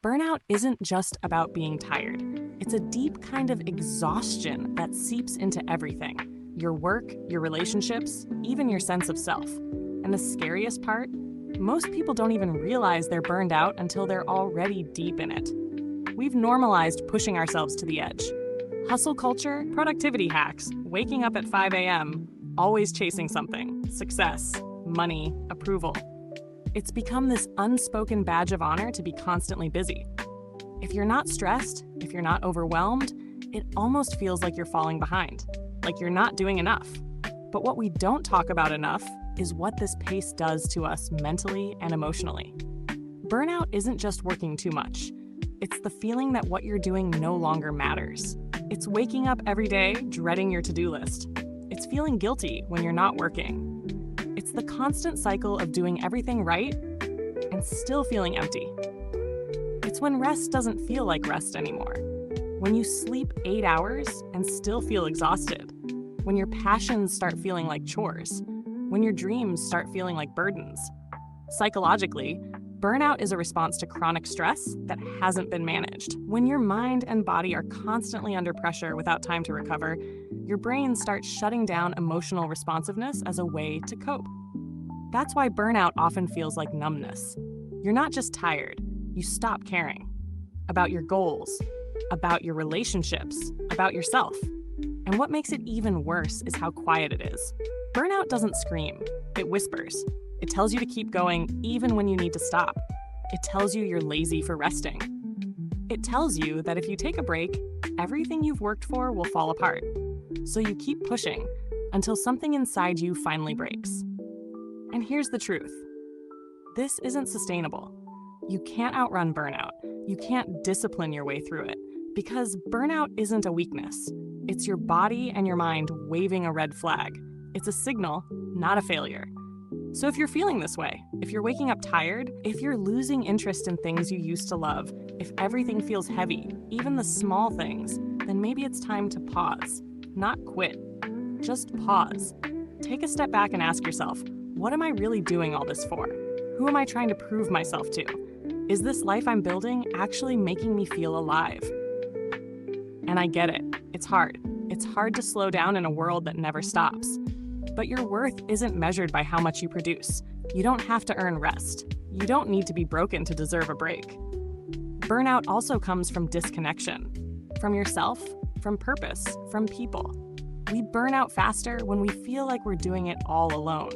Burnout isn't just about being tired. It's a deep kind of exhaustion that seeps into everything: your work, your relationships, even your sense of self. And the scariest part? Most people don't even realize they're burned out until they're already deep in it. We've normalized pushing ourselves to the edge. Hustle culture, productivity hacks, waking up at 5 a.m., always chasing something: success, money, approval. It's become this unspoken badge of honor to be constantly busy. If you're not stressed, if you're not overwhelmed, it almost feels like you're falling behind, like you're not doing enough. But what we don't talk about enough is what this pace does to us mentally and emotionally. Burnout isn't just working too much. It's the feeling that what you're doing no longer matters. It's waking up every day dreading your to-do list. It's feeling guilty when you're not working. It's the constant cycle of doing everything right and still feeling empty. It's when rest doesn't feel like rest anymore. When you sleep 8 hours and still feel exhausted. When your passions start feeling like chores. When your dreams start feeling like burdens. Psychologically, burnout is a response to chronic stress that hasn't been managed. When your mind and body are constantly under pressure without time to recover, your brain starts shutting down emotional responsiveness as a way to cope. That's why burnout often feels like numbness. You're not just tired, you stop caring about your goals, about your relationships, about yourself. And what makes it even worse is how quiet it is. Burnout doesn't scream, it whispers. It tells you to keep going even when you need to stop. It tells you you're lazy for resting. It tells you that if you take a break, everything you've worked for will fall apart. So you keep pushing until something inside you finally breaks. And here's the truth. This isn't sustainable. You can't outrun burnout. You can't discipline your way through it, because burnout isn't a weakness. It's your body and your mind waving a red flag. It's a signal, not a failure. So if you're feeling this way, if you're waking up tired, if you're losing interest in things you used to love, if everything feels heavy, even the small things, then maybe it's time to pause. Not quit. Just pause. Take a step back and ask yourself, what am I really doing all this for? Who am I trying to prove myself to? Is this life I'm building actually making me feel alive? And I get it. It's hard. It's hard to slow down in a world that never stops. But your worth isn't measured by how much you produce. You don't have to earn rest. You don't need to be broken to deserve a break. Burnout also comes from disconnection. From yourself, from purpose, from people. We burn out faster when we feel like we're doing it all alone.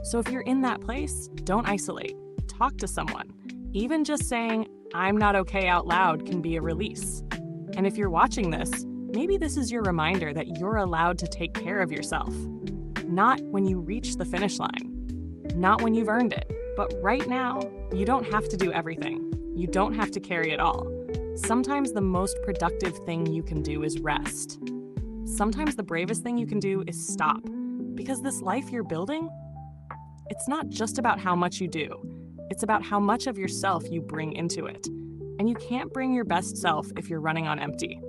So if you're in that place, don't isolate. Talk to someone. Even just saying, "I'm not okay" out loud can be a release. And if you're watching this, maybe this is your reminder that you're allowed to take care of yourself. Not when you reach the finish line. Not when you've earned it. But right now, you don't have to do everything. You don't have to carry it all. Sometimes the most productive thing you can do is rest. Sometimes the bravest thing you can do is stop. Because this life you're building, it's not just about how much you do. It's about how much of yourself you bring into it. And you can't bring your best self if you're running on empty.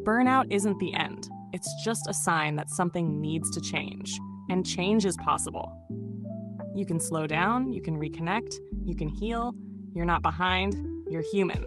Burnout isn't the end. It's just a sign that something needs to change. And change is possible. You can slow down, you can reconnect, you can heal. You're not behind, you're human.